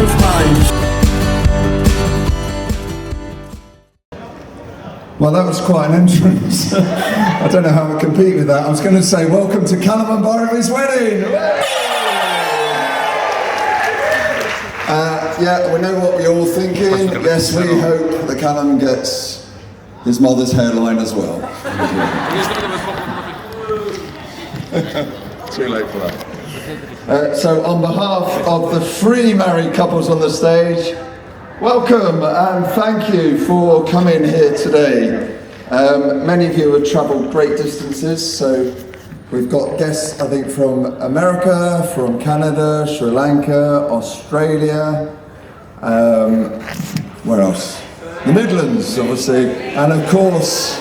of mine. Well, that was quite an entrance. I don't know how I compete with that. I was going to say, welcome to Callum and Bhairavi's wedding! Yeah, we know what we're all thinking. Yes, we hope that Callum gets his mother's hairline as well. Too late for that. So on behalf of the 3 married couples on the stage, welcome and thank you for coming here today. Many of you have travelled great distances, so we've got guests, I think, from America, from Canada, Sri Lanka, Australia, where else? The Midlands, obviously, and of course,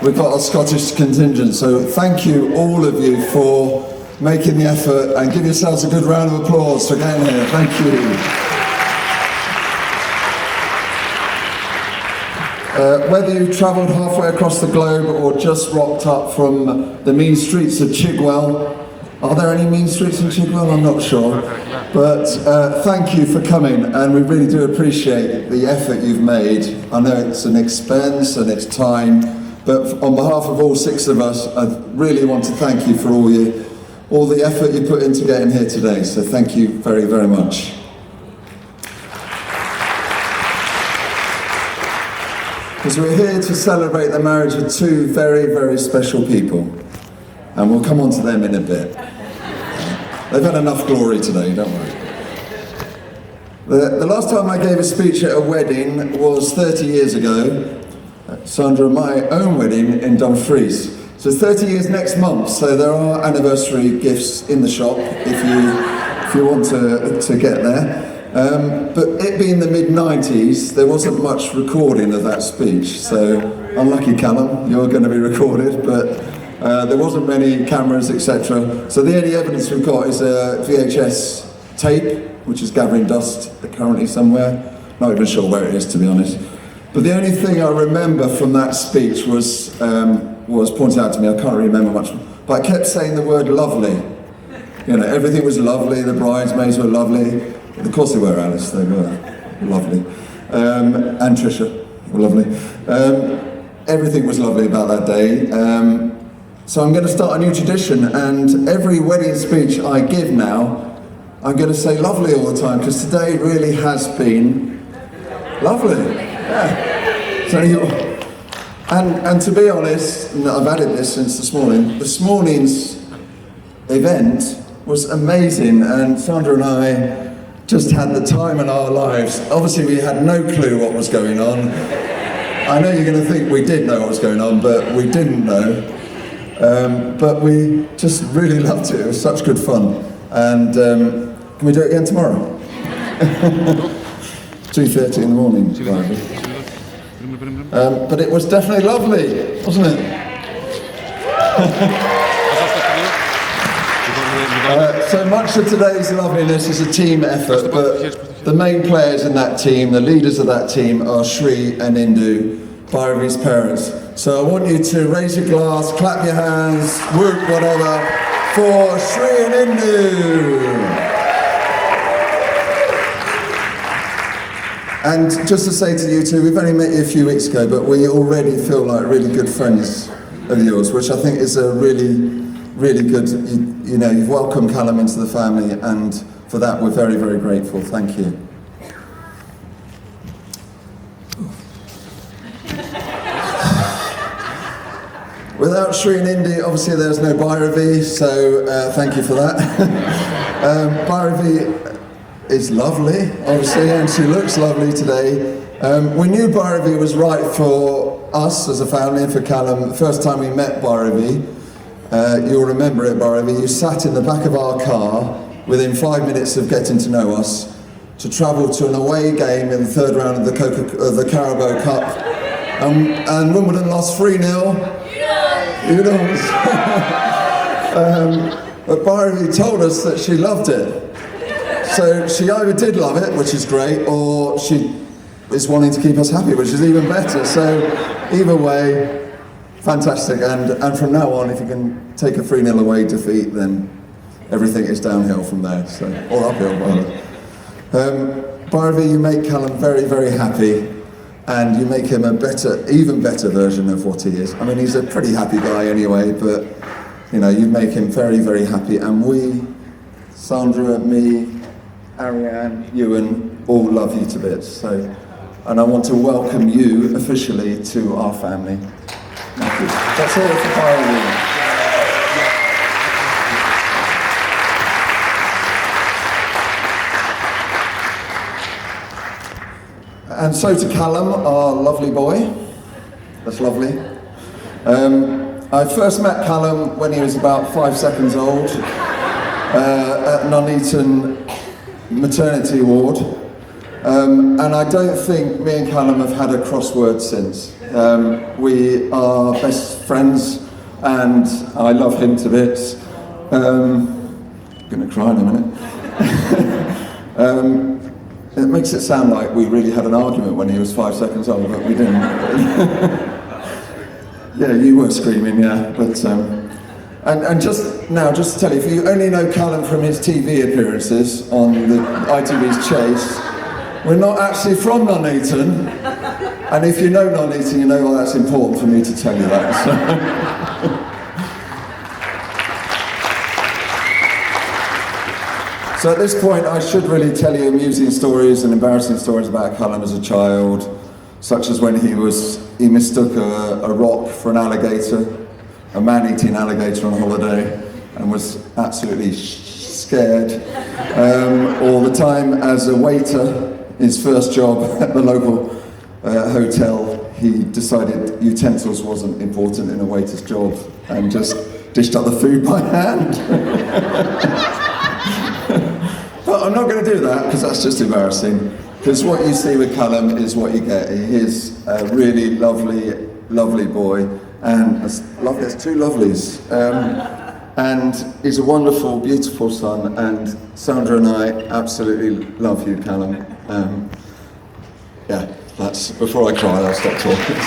we've got a Scottish contingent, so thank you, all of you, for making the effort, and give yourselves a good round of applause for getting here. Thank you. Whether you've travelled halfway across the globe or just rocked up from the mean streets of Chigwell. Are there any mean streets in Chigwell? I'm not sure. But thank you for coming, and we really do appreciate the effort you've made. I know it's an expense and it's time, but on behalf of all 6 of us, I really want to thank you for all the effort you put into getting here today. So thank you very, very much. Because we're here to celebrate the marriage of 2 very, very special people. And we'll come on to them in a bit. They've had enough glory today, don't worry. The last time I gave a speech at a wedding was 30 years ago. Sandra, my own wedding in Dumfries. So 30 years next month, so there are anniversary gifts in the shop if you want to get there. But it being the mid-90s, there wasn't much recording of that speech, so unlucky Callum, you're going to be recorded, but there wasn't many cameras, etc. So the only evidence we've got is a VHS tape, which is gathering dust currently somewhere. Not even sure where it is, to be honest. But the only thing I remember from that speech was pointed out to me. I can't really remember much, but I kept saying the word lovely. You know, everything was lovely, the bridesmaids were lovely. Of course they were, Alice, they were lovely. And Trisha were lovely. Everything was lovely about that day. So I'm going to start a new tradition, and every wedding speech I give now, I'm going to say lovely all the time, because today really has been lovely. Yeah. So and to be honest, I've added this since this morning's event was amazing, and Sandra and I just had the time in our lives. Obviously we had no clue what was going on. I know you're going to think we did know what was going on, but we didn't know. But we just really loved it. It was such good fun. And can we do it again tomorrow? 2:30 in the morning. But it was definitely lovely, wasn't it? So much of today's loveliness is a team effort, but the main players in that team, the leaders of that team, are Shri and Indu, Bhairavi's parents. So I want you to raise your glass, clap your hands, whoop, whatever, for Shri and Indu. And just to say to you two, we've only met you a few weeks ago, but we already feel like really good friends of yours, which I think is a really good, you know, you've welcomed Callum into the family, and for that we're very, very grateful. Thank you. Without Shri and Indy, obviously there's no Bhairavi, so thank you for that. Bhairavi is lovely, obviously, and she looks lovely today. We knew Bhairavi was right for us as a family and for Callum. The first time we met Bhairavi, you'll remember it, Bhairavi, you sat in the back of our car within 5 minutes of getting to know us to travel to an away game in the 3rd round of the Carabao Cup, and Wimbledon lost 3-0. You know. But Bhairavi told us that she loved it. So she either did love it, which is great, or she is wanting to keep us happy, which is even better. So either way, fantastic. And from now on, if you can take a 3-0 away defeat, then everything is downhill from there. So, or uphill, rather. Bhairavi, you make Callum very, very happy, and you make him a better, even better version of what he is. I mean, he's a pretty happy guy anyway, but you know, you make him very, very happy, and we, Sandra, me, Ariane, Ewan, all love you to bits. So, and I want to welcome you officially to our family. Thank you. That's all for Bhairavi. And so to Callum, our lovely boy. That's lovely. I first met Callum when he was about 5 seconds old at Nuneaton maternity ward. And I don't think me and Callum have had a crossword since. We are best friends and I love him to bits. I'm gonna cry in a minute. It makes it sound like we really had an argument when he was 5 seconds old, but we didn't. Yeah, you were screaming, yeah. But and just now, just to tell you, if you only know Callum from his TV appearances on the ITV's Chase, we're not actually from Nuneaton. And if you know Nuneaton, you know why that's important for me to tell you that. So. So at this point, I should really tell you amusing stories and embarrassing stories about Callum as a child, such as when he mistook a rock for an alligator, a man-eating alligator on holiday, and was absolutely scared. Or the time as a waiter, his first job at the local hotel, he decided utensils wasn't important in a waiter's job and just dished up the food by hand. But I'm not going to do that because that's just embarrassing. Because what you see with Callum is what you get. He is a really lovely, lovely boy, and there's two lovelies. And he's a wonderful, beautiful son. And Sandra and I absolutely love you, Callum. Yeah, that's before I cry. I'll stop talking.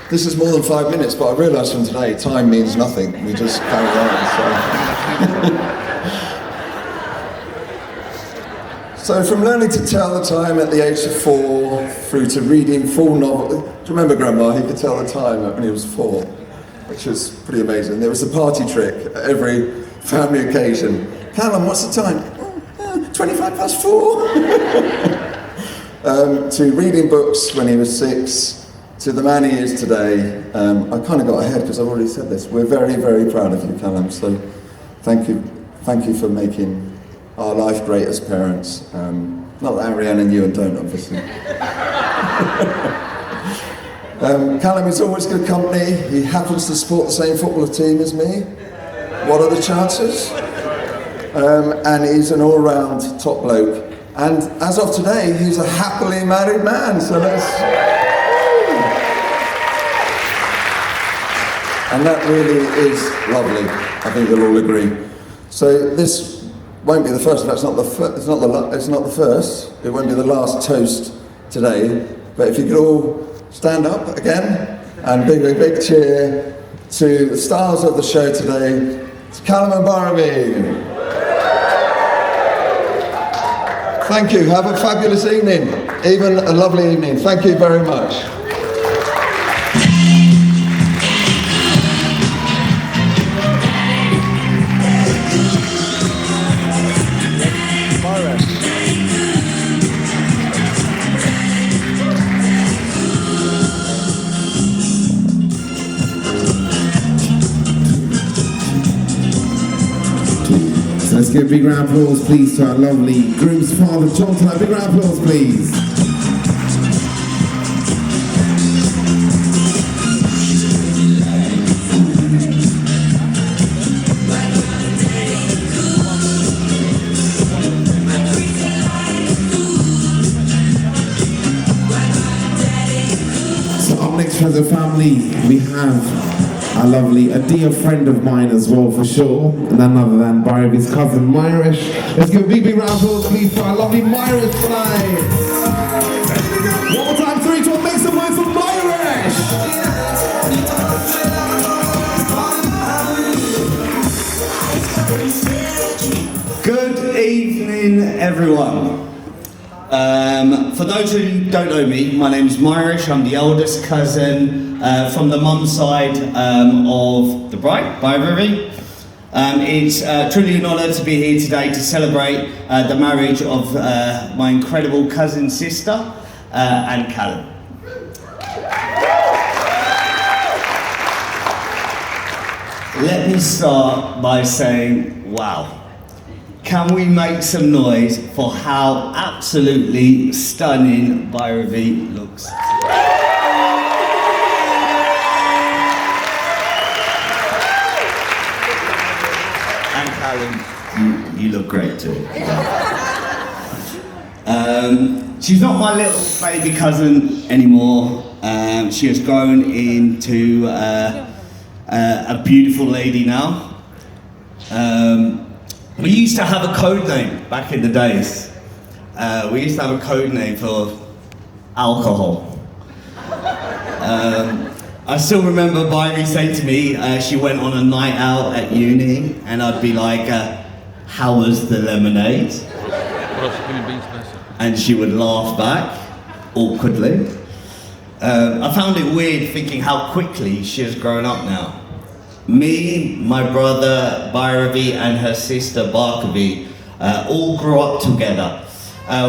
This is more than 5 minutes, but I realised from today, time means nothing. We just carry on, so. So from learning to tell the time at the age of 4, through to reading full novels. Do you remember Grandma? He could tell the time when he was 4, which was pretty amazing. There was a party trick at every family occasion. Callum, what's the time? 25 past 4. To reading books when he was 6. To the man he is today. I kind of got ahead because I've already said this. We're very, very proud of you, Callum. So thank you for making our life great as parents. Not that Ariane and you don't, obviously. Callum is always good company. He happens to support the same football team as me. What are the chances? And he's an all-round top bloke. And as of today, he's a happily married man. So let's. And that really is lovely. I think you'll all agree. So this won't be the first. It's not the first. It won't be the last toast today. But if you could all stand up again and give a big cheer to the stars of the show today, to Callum and Bhairavi. Thank you. Have a fabulous evening. Even a lovely evening. Thank you very much. Let's give a big round of applause, please, to our lovely groom's father, John. Tonight, big round of applause, please. So up next as a family, we have a dear friend of mine as well, for sure, and none other than Bhairavi's cousin, Myrish. Let's give a big round of applause, please, for our lovely Myrish tonight. One more time, 3, 2, make some noise for Myrish! everyone. For those who don't know me, my name is Myrish. I'm the eldest cousin from the mum's side of the bride, Bhairavi. It's truly an honour to be here today to celebrate the marriage of my incredible cousin sister and Callum. Let me start by saying, wow. Can we make some noise for how absolutely stunning Bhairavi looks? And Callum, you look great too. She's not my little baby cousin anymore. She has grown into a beautiful lady now. We used to have a code name back in the days. We used to have a code name for alcohol. I still remember Bhairavi saying to me, she went on a night out at uni, and I'd be like, how was the lemonade? And she would laugh back, awkwardly. I found it weird thinking how quickly she has grown up now. Me, my brother Bhairavi and her sister Bhairavi all grew up together.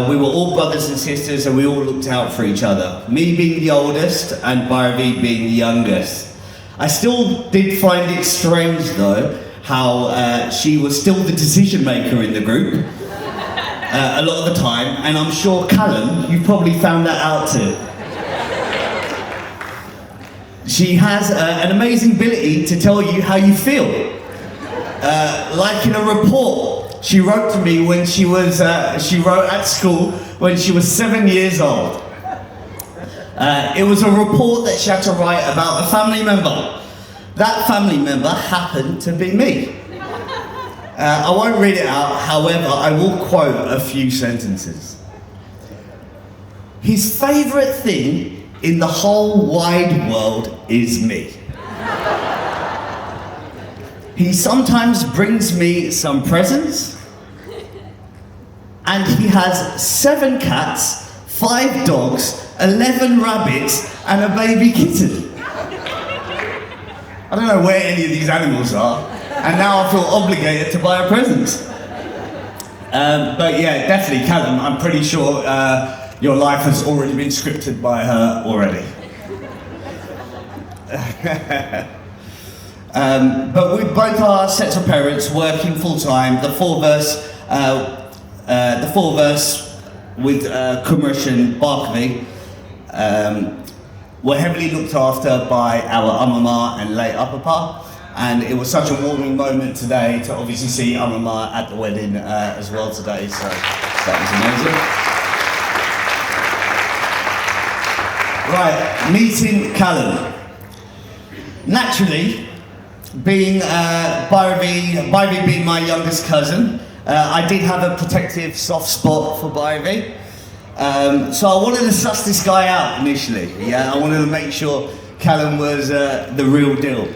We were all brothers and sisters and we all looked out for each other. Me being the oldest and Bhairavi being the youngest. I still did find it strange though, how she was still the decision maker in the group a lot of the time, and I'm sure Callum, you've probably found that out too. She has an amazing ability to tell you how you feel. Like in a report she wrote to me when she wrote at school when she was 7 years old. It was a report that she had to write about a family member. That family member happened to be me. I won't read it out, however, I will quote a few sentences. His favourite thing in the whole wide world is me. He sometimes brings me some presents, and he has 7 cats, 5 dogs, 11 rabbits, and a baby kitten. I don't know where any of these animals are, and now I feel obligated to buy a present. But yeah, definitely, Callum, I'm pretty sure your life has already been scripted by her already. But with both our sets of parents working full time, the four verse with Kumrish and Bhairavi were heavily looked after by our Amama and late Upapa. And it was such a warming moment today to obviously see Amama at the wedding as well today, so that was amazing. Right, meeting Callum. Naturally, being Bhairavi being my youngest cousin, I did have a protective soft spot for Bhairavi. So I wanted to suss this guy out initially. Yeah, I wanted to make sure Callum was the real deal.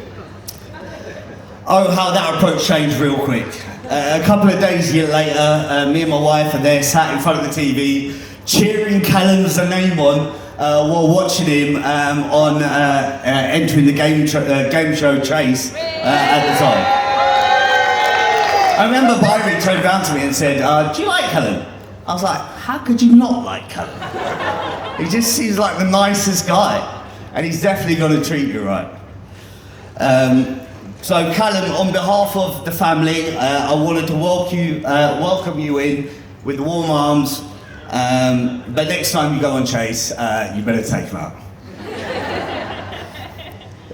Oh, how that approach changed real quick. A couple of days later, me and my wife are there sat in front of the TV, cheering Callum's name on while watching him on entering the game show Chase at the time. I remember Bhairavi turned around to me and said, do you like Callum? I was like, how could you not like Callum? He just seems like the nicest guy, and he's definitely going to treat you right. So Callum, on behalf of the family, I wanted to welcome you in with warm arms, but next time you go on Chase, you better take him out.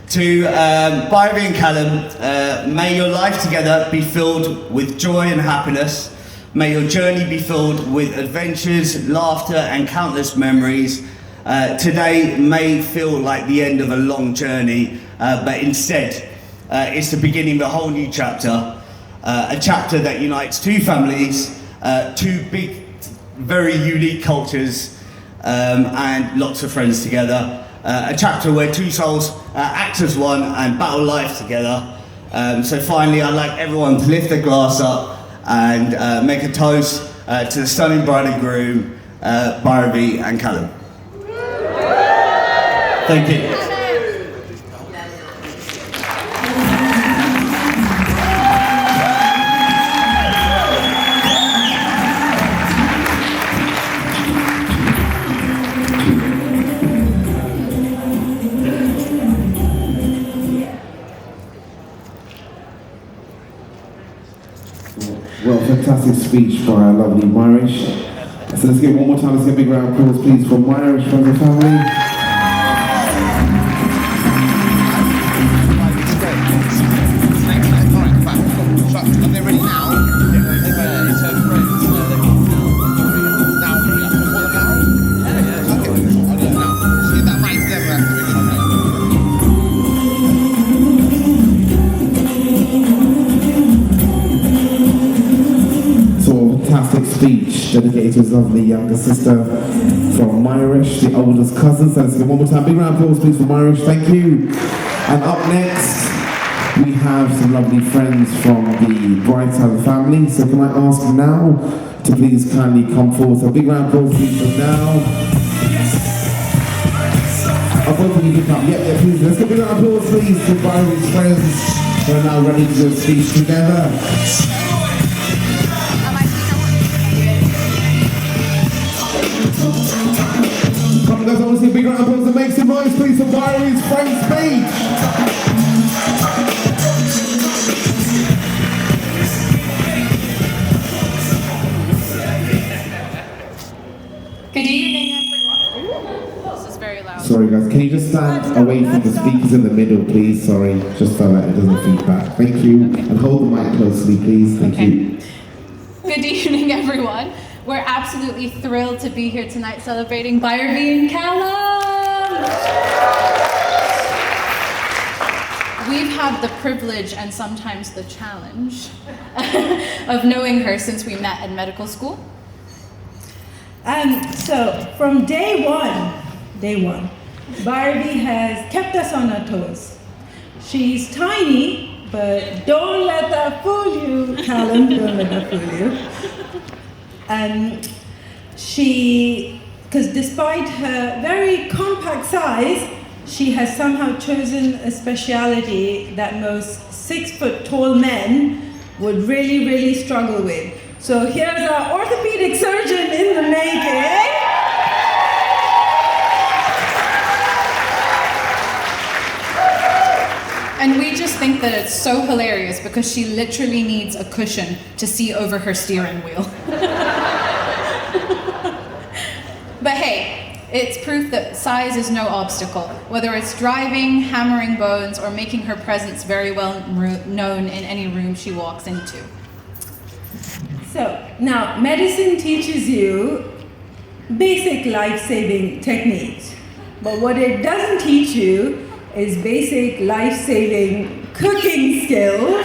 To Bhairavi and Callum, may your life together be filled with joy and happiness. May your journey be filled with adventures, laughter and countless memories. Today may feel like the end of a long journey, but instead, it's the beginning of a whole new chapter, a chapter that unites two families, two big, very unique cultures, and lots of friends together. A chapter where two souls act as one and battle life together. So finally, I'd like everyone to lift their glass up and make a toast to the stunning bride and groom, Bhairavi and Callum. Thank you. Well, fantastic speech by our lovely Myrish. So let's get one more time, let's get a big round of applause please for Myrish from the family. Are they ready now? It's her friends. Now, hurry up. What now? Yeah. Okay, I'll do it now. See, that might never have to be Fantastic speech dedicated to his lovely younger sister from Myrish, the oldest cousin. So let's give one more time. Big round of applause please for Myrish. Thank you. And up next, we have some lovely friends from the bride side of the family. So can I ask now to please kindly come forward. So big round of applause please for now. I'll both of you can come. Yeah, please. Let's give a big round of applause please to Byron's friends who are now ready to do a speech together. Come on, guys, I want to see a big round of applause and make some noise, please, for Byron's friend's speech. Good evening, everyone. This is very loud. Sorry, guys, can you just stand away from the speakers in the middle, please? Sorry, just so that it doesn't feed back. Thank you. And hold the mic closely, please. Thank you. Good evening, everyone. We're absolutely thrilled to be here tonight celebrating Bhairavi and Callum. We've had the privilege and sometimes the challenge of knowing her since we met in medical school. So from day one, Bhairavi has kept us on our toes. She's tiny, but don't let that fool you, Callum, don't let that fool you. Because despite her very compact size, she has somehow chosen a speciality that most 6-foot-tall men would really, really struggle with. So here's our orthopedic surgeon in the making. And we just think that it's so hilarious because she literally needs a cushion to see over her steering wheel. But hey, it's proof that size is no obstacle, whether it's driving, hammering bones, or making her presence very well known in any room she walks into. So, now, medicine teaches you basic life-saving techniques, but what it doesn't teach you is basic life-saving cooking skills.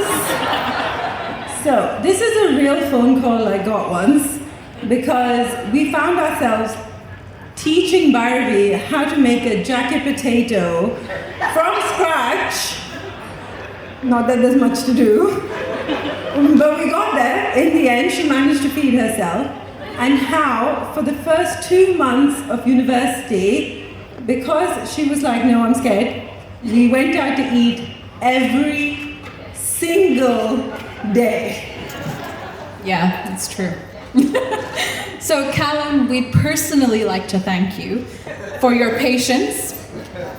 So, this is a real phone call I got once, because we found ourselves teaching Bhairavi how to make a jacket potato from scratch. Not that there's much to do. But we got there. In the end, she managed to feed herself. And how, for the first 2 months of university, because she was like, no, I'm scared, we went out to eat every single day. Yeah, it's true. So Callum, we'd personally like to thank you for your patience,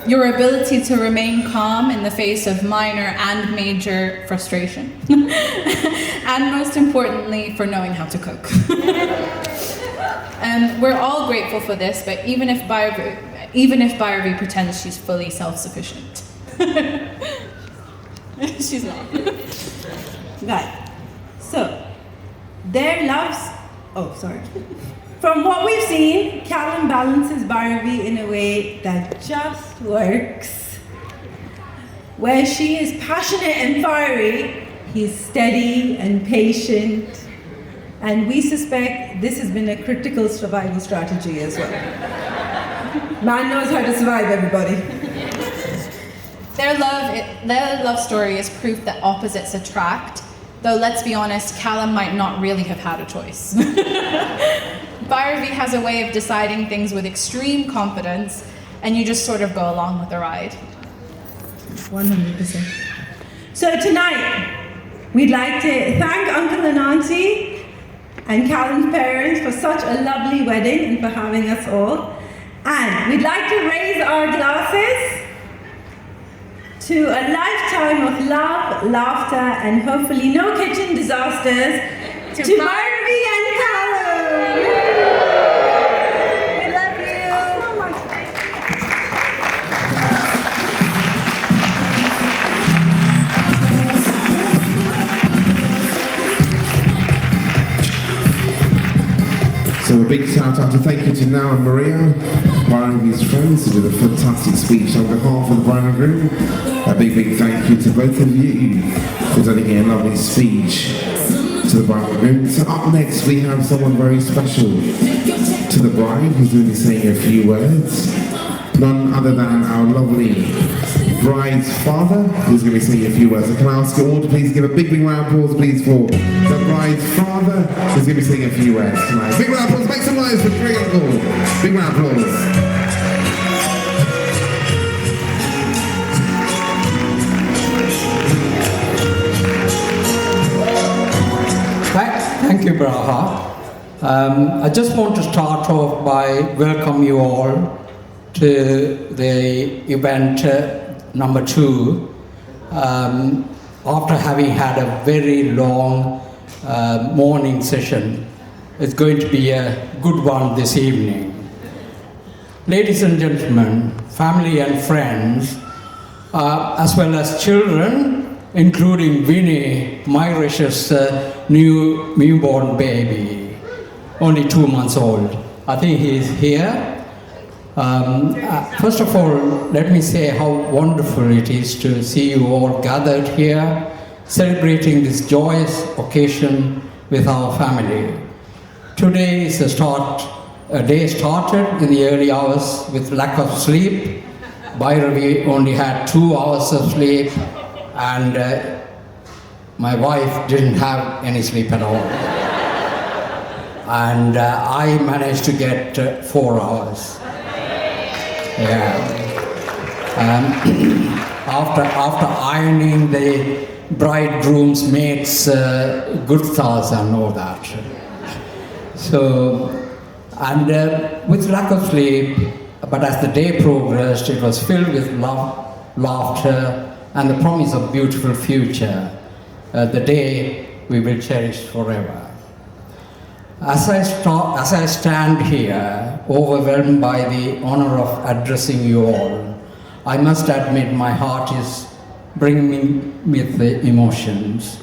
your ability to remain calm in the face of minor and major frustration, and most importantly, for knowing how to cook. And we're all grateful for this, but even if Bhairavi pretends she's fully self-sufficient. She's not. Right. So, their loves... Oh, sorry. From what we've seen, Callum balances Bhairavi in a way that just works. Where she is passionate and fiery, he's steady and patient. And we suspect this has been a critical survival strategy as well. Man knows how to survive, everybody. Their love story is proof that opposites attract, Though let's be honest, Callum might not really have had a choice. Bhairavi has a way of deciding things with extreme confidence, and you just sort of go along with the ride. 100%. So tonight, we'd like to thank Uncle and Auntie and Callum's parents for such a lovely wedding and for having us all. And we'd like to raise our glasses to a lifetime of love, laughter, and hopefully no kitchen disasters to Bhairavi and Callum. We love you so much. So a big shout out to thank you to Now and Maria, Bhairavi's friends, who did a fantastic speech on behalf of the bride and groom. A big thank you to both of you for dedicating a lovely speech to the bride and groom. So up next we have someone very special to the bride who's going to be saying a few words. None other than our lovely bride's father who's going to be saying a few words. So can I ask you all to please give a big round of applause please for the bride's father who's going to be saying a few words tonight. Big round of applause, make some noise for great uncle. Big round of applause. Thank you, Braha. I just want to start off by welcome you all to the event number 2. After having had a very long morning session, it's going to be a good one this evening. Ladies and gentlemen, family and friends, as well as children, including Winnie, Mairish's newborn baby, only 2 months old. I think he's here. First of all, let me say how wonderful it is to see you all gathered here, celebrating this joyous occasion with our family. Today is a day started in the early hours with lack of sleep. Bhairavi only had 2 hours of sleep, and my wife didn't have any sleep at all. And I managed to get 4 hours. Yeah. After ironing the bridegroom's mate's kurtas and all that. So, and with lack of sleep, but as the day progressed, it was filled with love, laughter, and the promise of beautiful future, the day we will cherish forever. As I stand here, overwhelmed by the honor of addressing you all, I must admit my heart is brimming with the emotions.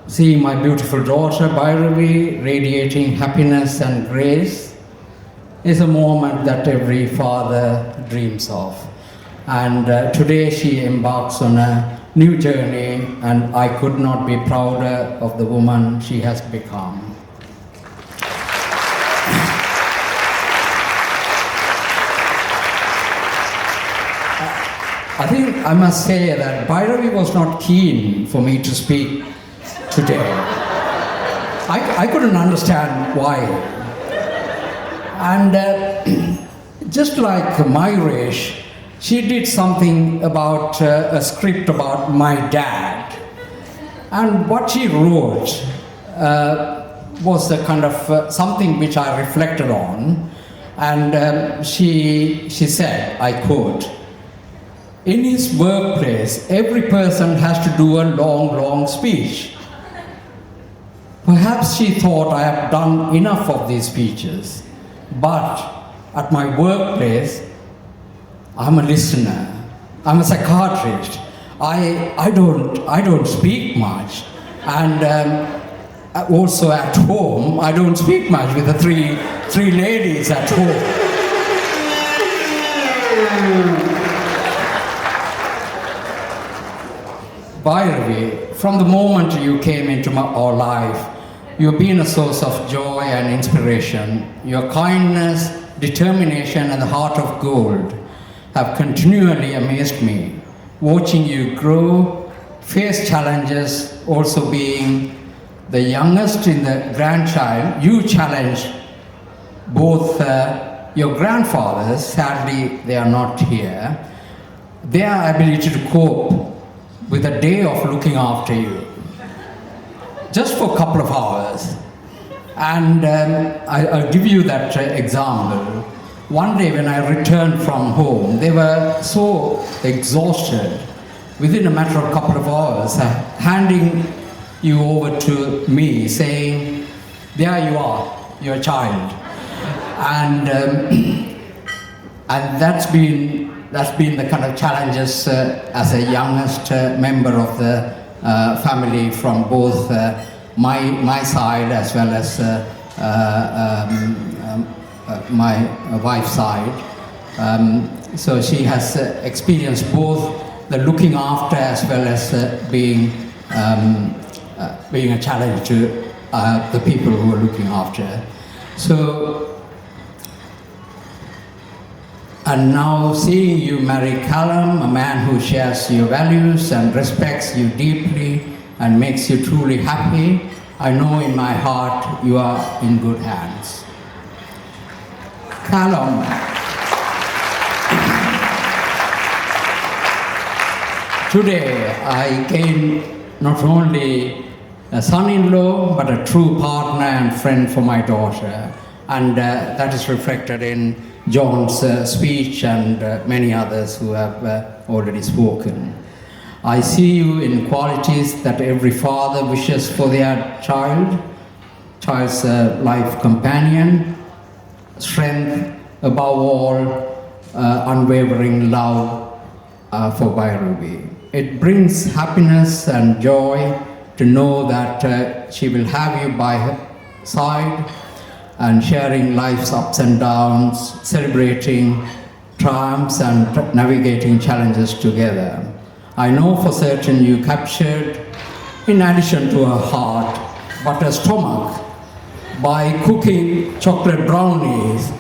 Seeing my beautiful daughter, Bhairavi, radiating happiness and grace is a moment that every father dreams of. And today she embarks on a new journey, and I could not be prouder of the woman she has become. I think I must say that Bhairavi was not keen for me to speak today. I couldn't understand why. And just like Mayresh, she did something about a script about my dad. And what she wrote was a kind of something which I reflected on. And she said, I quote, "In his workplace, every person has to do a long speech. Perhaps she thought I have done enough of these speeches, but at my workplace, I'm a listener. I'm a psychiatrist. I don't speak much, and also at home, I don't speak much with the three ladies at home." Bhairavi, from the moment you came into our life, you've been a source of joy and inspiration. Your kindness, determination, and the heart of gold have continually amazed me. Watching you grow, face challenges, also being the youngest in the grandchild, you challenged both your grandfathers, sadly they are not here, their ability to cope with a day of looking after you, just for a couple of hours. And I'll give you that example. One day when I returned from home, they were so exhausted, within a matter of a couple of hours, handing you over to me, saying, there you are, your child. And that's been the kind of challenges as a youngest member of the family from both my side as well as my wife's side. So she has experienced both the looking after as well as being a challenge to the people who are looking after. So, and now seeing you marry Callum, a man who shares your values and respects you deeply and makes you truly happy, I know in my heart you are in good hands. Callum, today I gain not only a son-in-law but a true partner and friend for my daughter, and that is reflected in John's speech and many others who have already spoken. I see you in qualities that every father wishes for their child's life companion, strength, above all, unwavering love for Bhairavi. It brings happiness and joy to know that she will have you by her side and sharing life's ups and downs, celebrating triumphs and navigating challenges together. I know for certain you captured, in addition to her heart, but her stomach, by cooking chocolate brownies,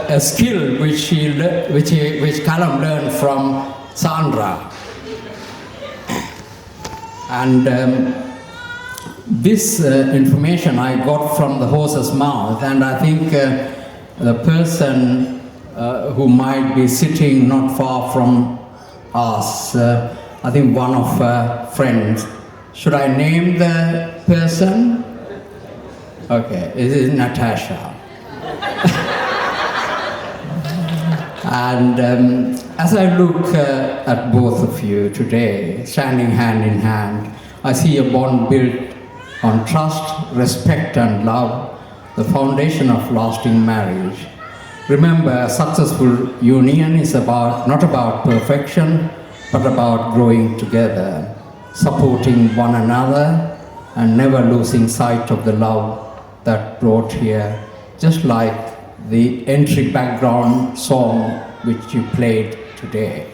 a skill which Callum learned from Sandra. And this information I got from the horse's mouth, and I think the person who might be sitting not far from us, I think one of her friends. Should I name the person? Okay, it is Natasha. And as I look at both of you today, standing hand in hand, I see a bond built on trust, respect and love, the foundation of lasting marriage. Remember, a successful union is not about perfection, but about growing together, supporting one another and never losing sight of the love that brought here, just like the entry background song which you played today.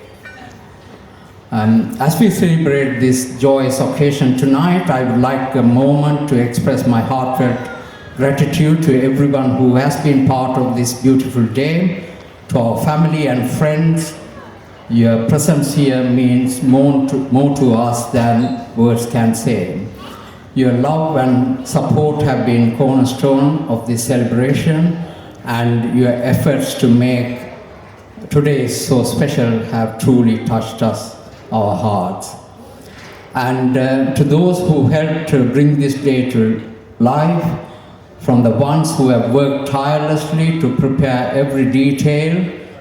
As we celebrate this joyous occasion tonight, I would like a moment to express my heartfelt gratitude to everyone who has been part of this beautiful day, to our family and friends. Your presence here means more to us than words can say. Your love and support have been cornerstone of this celebration, and your efforts to make today so special have truly touched our hearts. And to those who helped to bring this day to life, from the ones who have worked tirelessly to prepare every detail,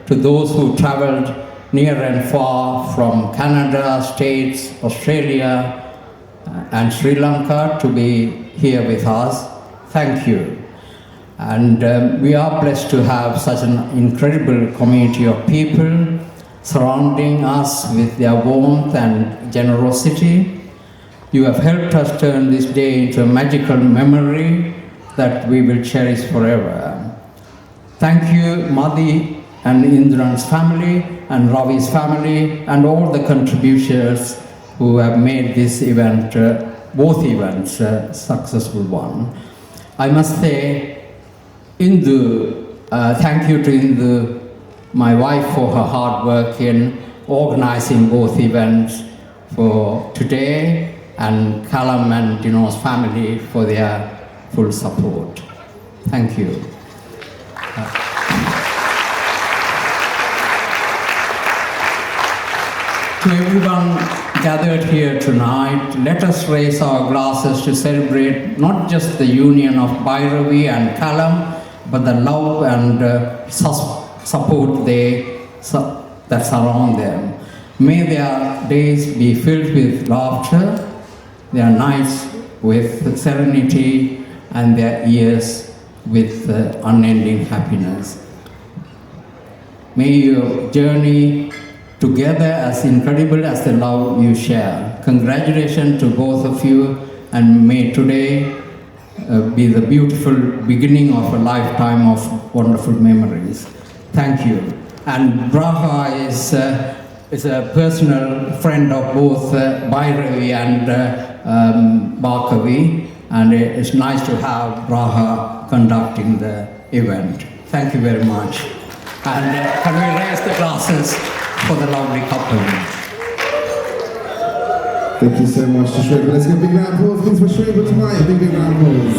to those who traveled near and far from Canada, States, Australia, and Sri Lanka to be here with us, thank you. And we are blessed to have such an incredible community of people surrounding us with their warmth and generosity. You have helped us turn this day into a magical memory that we will cherish forever. Thank you, Madhi and Indran's family, and Ravi's family, and all the contributors who have made this event, both events, a successful one. I must say, Indu, thank you to Indu, my wife, for her hard work in organizing both events for today and Callum and Dino's family for their full support. Thank you. To everyone gathered here tonight, let us raise our glasses to celebrate not just the union of Bhairavi and Callum, but the love and support that surround them. May their days be filled with laughter, their nights with serenity, and their years with unending happiness. May your journey together as incredible as the love you share. Congratulations to both of you, and may today be the beautiful beginning of a lifetime of wonderful memories. Thank you. And Braha is a personal friend of both Bhairavi and Bharkavi, and it's nice to have Braha conducting the event. Thank you very much. And can we raise the glasses for the lovely couple? Thank you so much to Shriva. Let's give a big round of applause, please, for Shriva tonight. A big round of applause.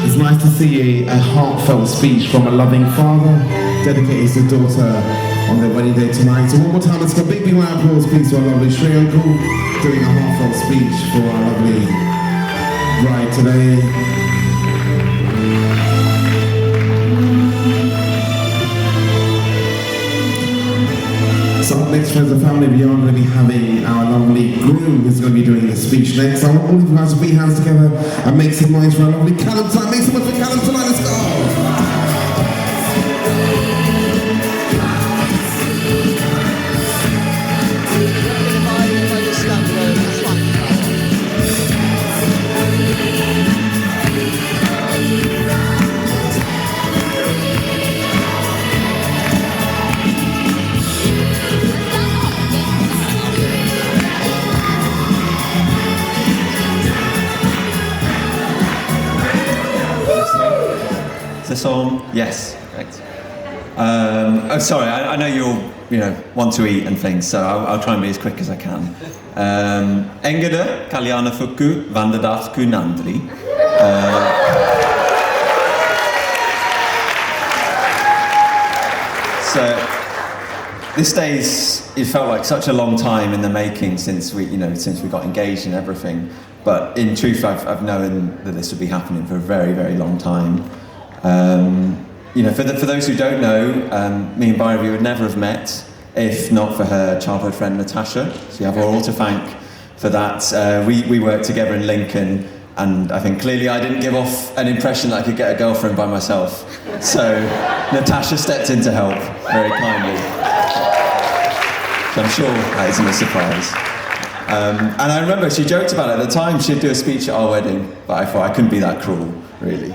It's nice to see a heartfelt speech from a loving father dedicated to his daughter on their wedding day tonight. So one more time, let's give a big round of applause, please, to our lovely Shri Uncle doing a heartfelt speech for our lovely bride today. So up next, friends and family, we are going to be having our lovely groom who's going to be doing the speech next. I want all of you guys to put your hands together and make some noise for our lovely Callum tonight. Make some noise for Callum tonight, let's go! This on? Yes. Right. Oh, sorry. I know you all, want to eat and things, so I'll try and be as quick as I can. Engede Kalyana Fuku Vandadatku Nandri. So this day's, it felt like such a long time in the making since we got engaged and everything. But in truth, I've known that this would be happening for a very, very long time. For those who don't know, me and Bhairavi would never have met if not for her childhood friend Natasha. So you have her all to thank for that. We worked together in Lincoln, and I think clearly I didn't give off an impression that I could get a girlfriend by myself. So Natasha stepped in to help very kindly. So I'm sure that isn't a surprise. And I remember she joked about it at the time. She'd do a speech at our wedding, but I thought I couldn't be that cruel, really.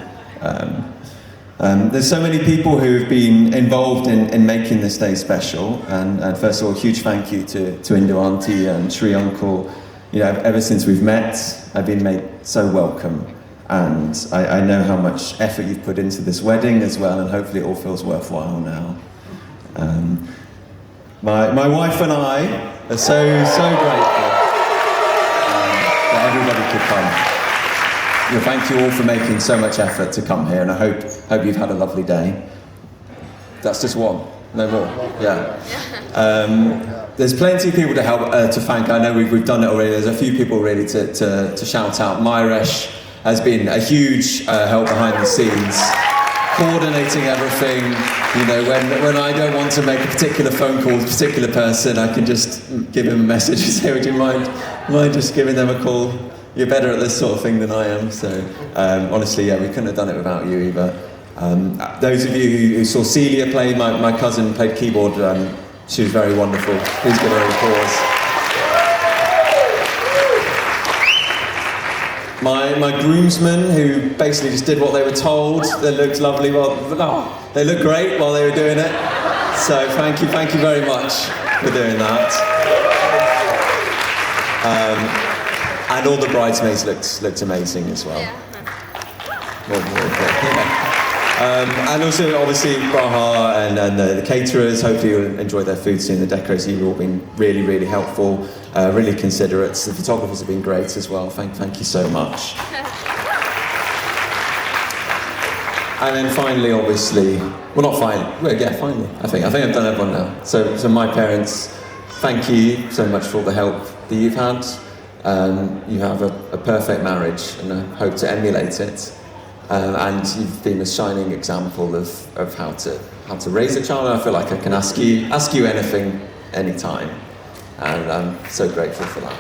There's so many people who have been involved in making this day special, and first of all, a huge thank you to Indu Auntie and Shri Uncle. Ever since we've met, I've been made so welcome, and I know how much effort you've put into this wedding as well, and hopefully it all feels worthwhile now. My wife and I are so grateful that everybody could come. Thank you all for making so much effort to come here, and I hope you've had a lovely day. That's just one, no more. Yeah. There's plenty of people to help to thank. I know we've done it already. There's a few people really to shout out. Myresh has been a huge help behind the scenes, coordinating everything. When I don't want to make a particular phone call to a particular person, I can just give him a message and say, would you mind just giving them a call? You're better at this sort of thing than I am, so honestly, yeah, we couldn't have done it without you either. Those of you who saw Celia play, my cousin played keyboard, she was very wonderful. Please give her an applause. My groomsmen, who basically just did what they were told, they looked lovely, they looked great while they were doing it. So thank you very much for doing that. And all the bridesmaids looked amazing as well. Yeah. And also, obviously, Braha and the caterers, hopefully you'll enjoy their food soon. The decorators, you've all been really, really helpful, really considerate. The photographers have been great as well. Thank you so much. And then finally, obviously, well, not finally, well, yeah, finally, I think I've done everyone now. So my parents, thank you so much for all the help that you've had. You have a perfect marriage, and I hope to emulate it. And you've been a shining example of how to raise a child. And I feel like I can ask you anything, anytime, and I'm so grateful for that.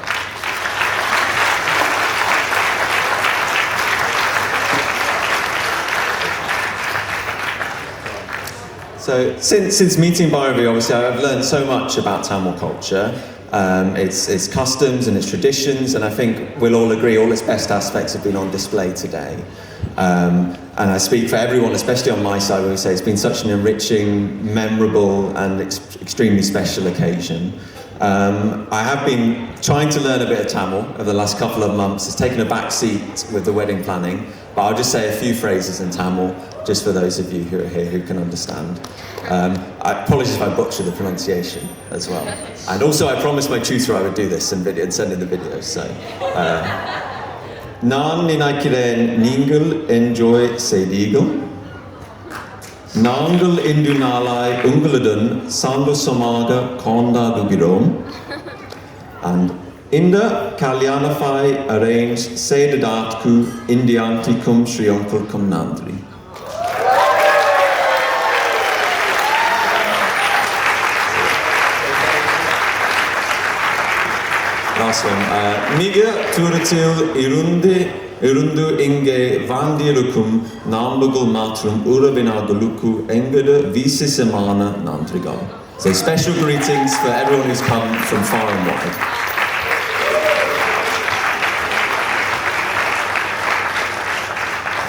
So since meeting Bhairavi, obviously I've learned so much about Tamil culture, its customs and its traditions, and I think we'll all agree all its best aspects have been on display today. And I speak for everyone, especially on my side, when we say it's been such an enriching, memorable and extremely special occasion. I have been trying to learn a bit of Tamil over the last couple of months. It's taken a back seat with the wedding planning, but I'll just say a few phrases in Tamil, just for those of you who are here who can understand. I apologize if I butcher the pronunciation as well. And also I promised my tutor I would do this and send in the videos, so. Nan ninaikiren ningal enjoy seidigal. Nangal indu nalai ungaladun sandu samaga konda dugirom. And Inda Kalyanafai arranged Sedadatku Indiantikum Sriyankul Nandri. Last one. Miga Turatil Irundu Inge Vandirukum Nambugul Matrum Urabinaguluku Engada Visisemana Nandrigal. So special greetings for everyone who's come from far and wide.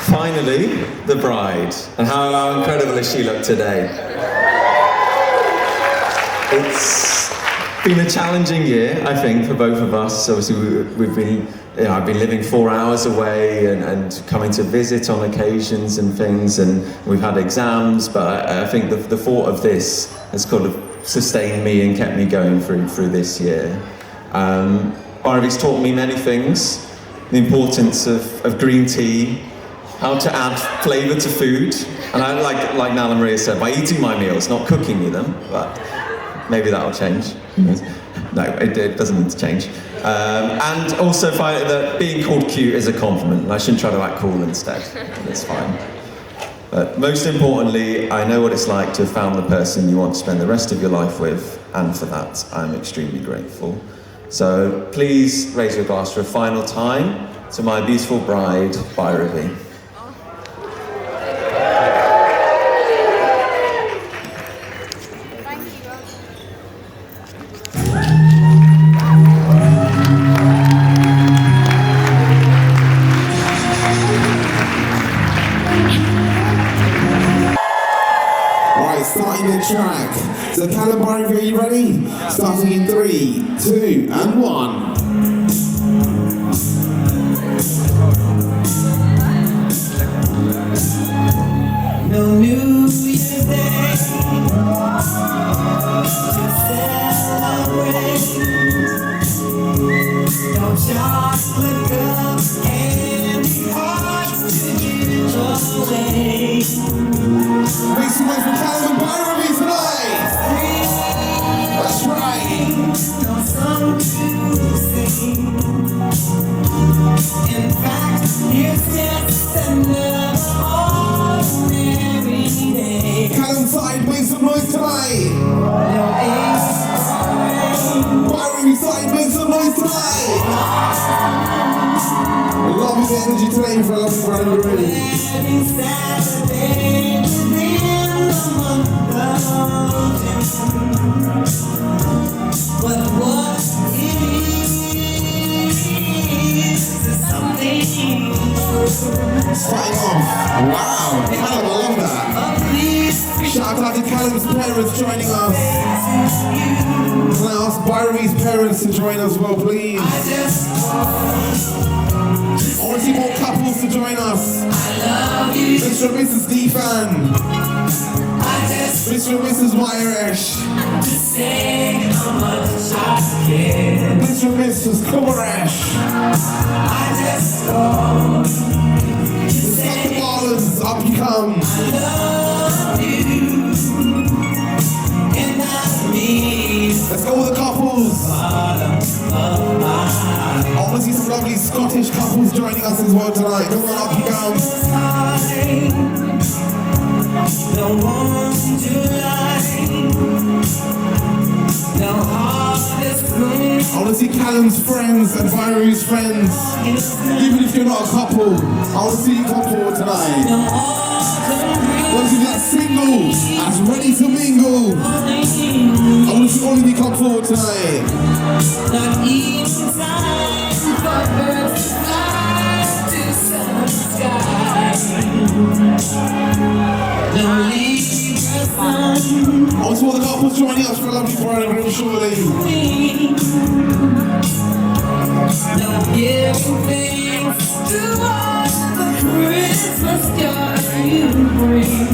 Finally, the bride. And how incredible has she looked today? It's been a challenging year, I think, for both of us. Obviously, we've been, I've been living 4 hours away and coming to visit on occasions and things, and we've had exams, but I think the thought of this has kind of sustained me and kept me going through this year. Bhairavi's taught me many things, the importance of green tea, how to add flavour to food, and I like Nala Maria said, by eating my meals, not cooking me them, but maybe that'll change. No, it doesn't need to change. And also that being called cute is a compliment, and I shouldn't try to act cool instead. That's fine. But most importantly, I know what it's like to have found the person you want to spend the rest of your life with, and for that, I'm extremely grateful. So please raise your glass for a final time to my beautiful bride, Bhairavi. Track. So Callum, Bhairavi, are you ready? Starting in 3, 2, and 1. No New Year's Day to celebrate. No chocolate cups and hearts to give away. Make some noise for Callum and Bhairavi tonight! That's right! No song to sing. In fact, it's just another ordinary day. Callum side, make some noise tonight! No ace or Bhairavi side, make some noise tonight! Love your energy today for a lovely Bhairavi. Saturday within the month of June. But what it is something true. Sign off. Wow, Callum, I love that. Shout out to Callum's parents joining us. Can I ask Bhairavi's parents to join us as well, please? I just I want to see more couples to join us. Mr. and Mrs. Defan. Mr. and Mrs. Irish. Mr. and Mrs. Koresh. Stop the ballers, up you come. Let's go with the couples. I want to see some lovely Scottish couples joining us as well tonight. Come on, up you come. I want to see Callum's friends and Bhairavi's friends. Even if you're not a couple, I want to see you come forward tonight. I want to see that single that's ready to mingle. I want to see all of you come forward tonight. Not even time for birds to fly to summer sky. Don't leave the sun. I want to see all the couples joining us for a lovely bride and groom shortly. Don't give thanks to all the Christmas joy you bring.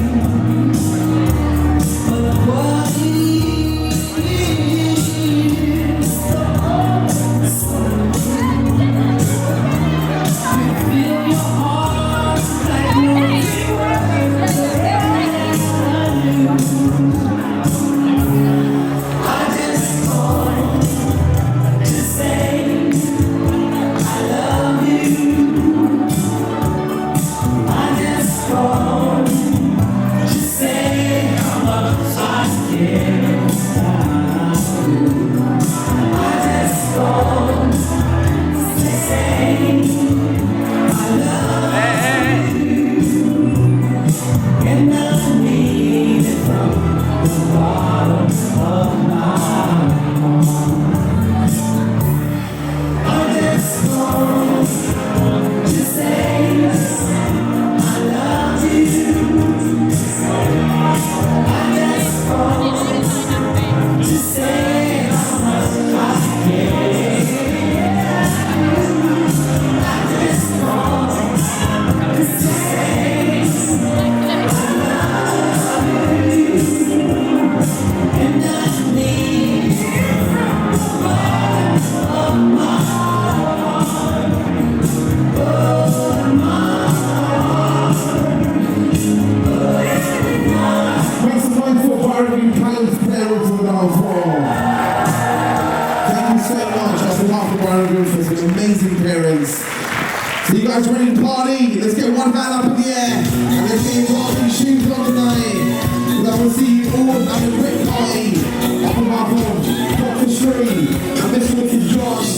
But what is fill your heart like no I just want to say I love you. I just want to say how much I care about you. I just want to say I love you, and I mean it from the bottom of my heart. I just want to say I love you. I just want to say how much I care. I just want to say I love you, and I need it from the bottom of my heart. Make some noise for Bhairavi and Callum's parents on the dance floor. Thank you so much on behalf of Bhairavi for some amazing parents. So you guys ready to party? Let's get one hand up in the air and let's get your walking shoes on tonight. Because I will see you all at a great party on behalf of Dr. Shree and Mr. Wicked Josh.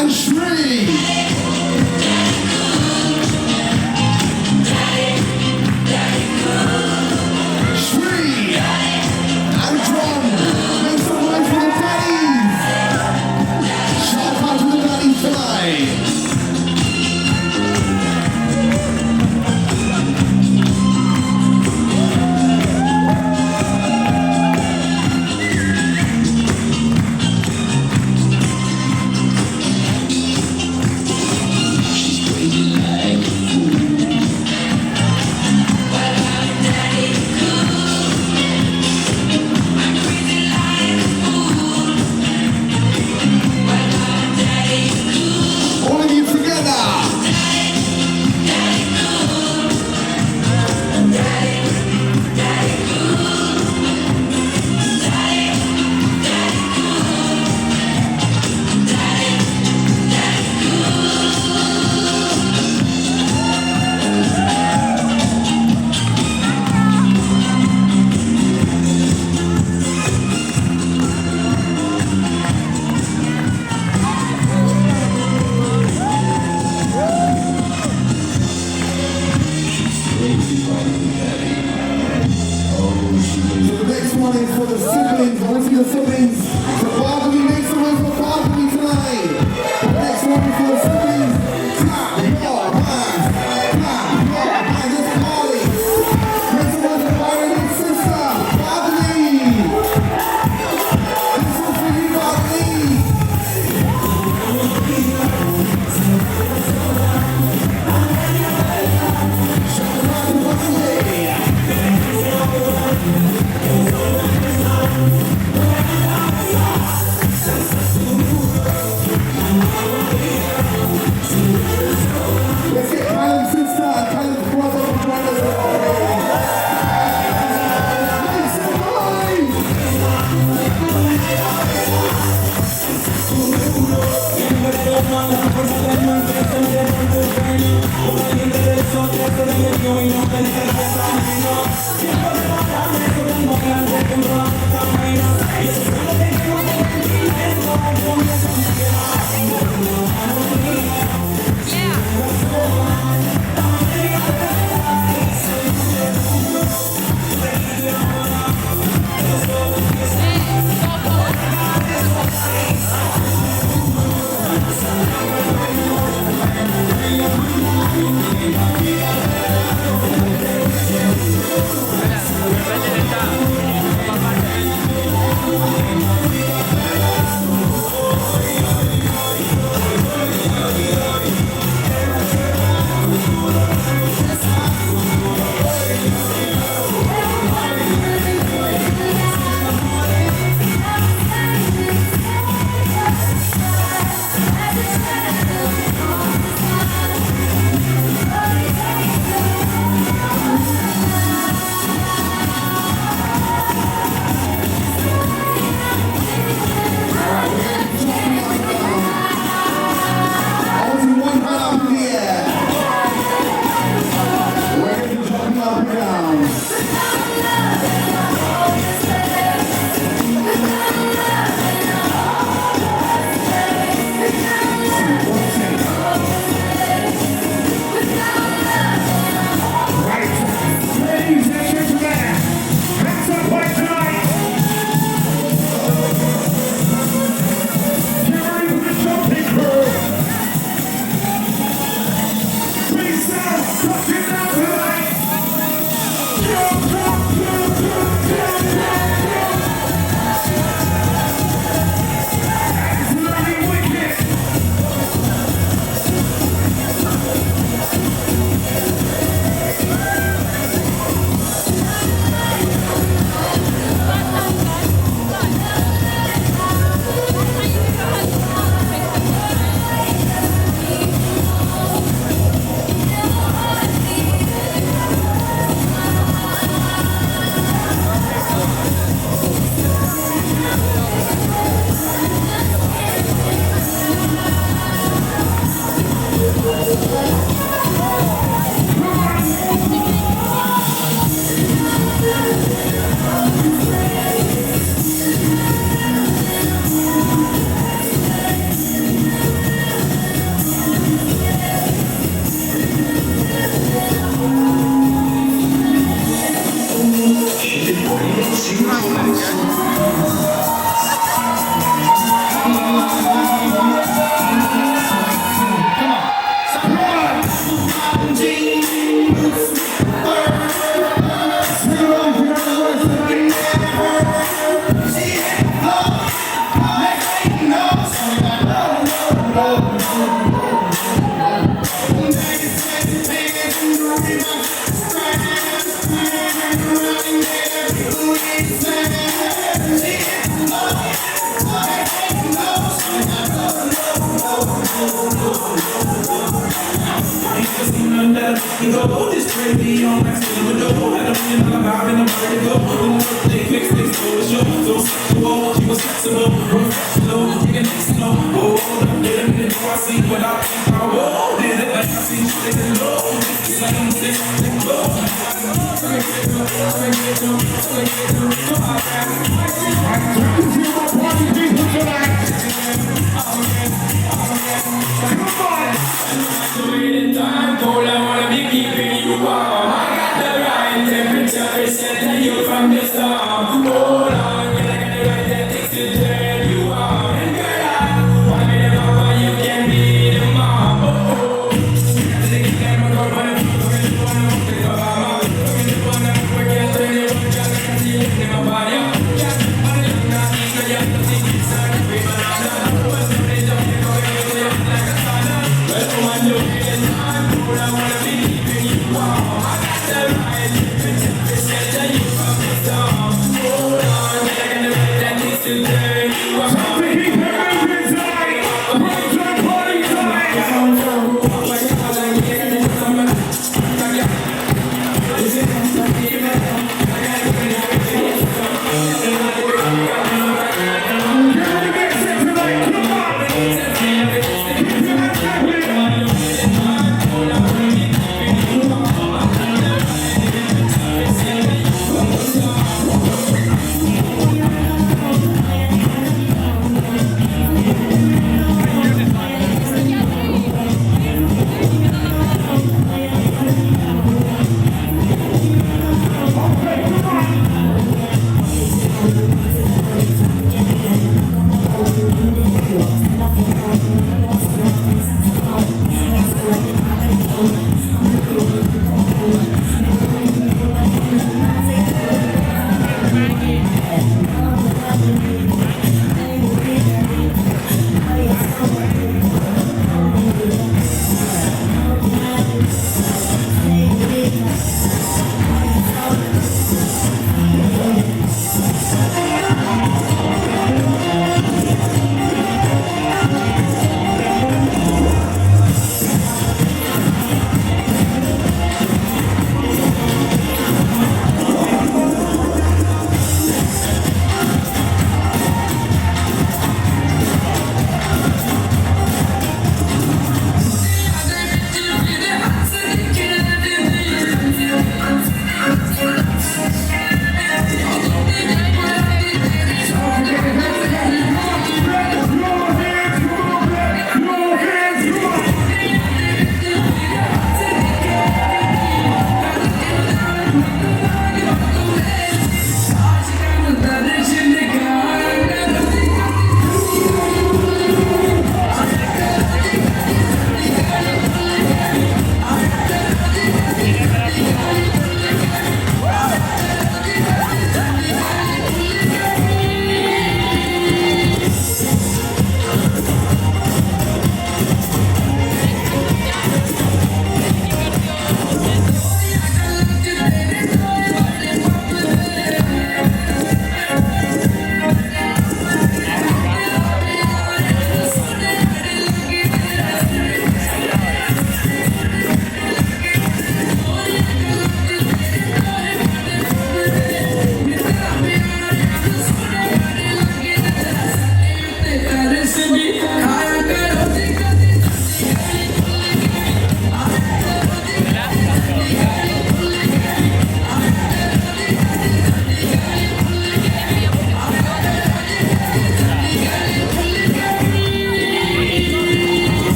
and Shri. Shri and John. Make some noise for the daddies. Shout out to the daddies tonight. All of you together. So the next one is for the siblings. I want to see the siblings. So Bhairavi, make some noise for Bhairavi tonight. The next one is for the siblings. Clap your hands. Clap your hands. Just party. Make some noise for Bhairavi's sister, Bhairavi. This one's for you, Bhairavi. Let's get Callum's sister and Callum's brother and brothers at party. Make some noise. nothing better than go. This crazy on my city window. Had a $1 million vibe in the party to go. Doing work, they fix, they stole the show. So sexual, she was flexible, professional, taking it slow. Oh, get a minute before I see what I think I will. Did it like I see shit in the low. It's like I'm sick, let's go. Time cold, I wanna be keeping you warm. I got the right temperature, presenting you from the storm. Hold on, I got the right tactics to turn you on. And girl, I wanna be the mama, you can be the mom. Oh, take it down, my girl, wanna be the one who pick up our mom. Looking the one that we can't turn it on, just like I see you in my body. Yeah, I'm not eating, I have to see you, son. We banana, what's the place of you, go, you're like a sauna. Well, come on, look. I wanna be keeping you warm. I got the right percent of you from the storm. Hold on, I got the right that needs to turn you on.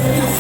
Let's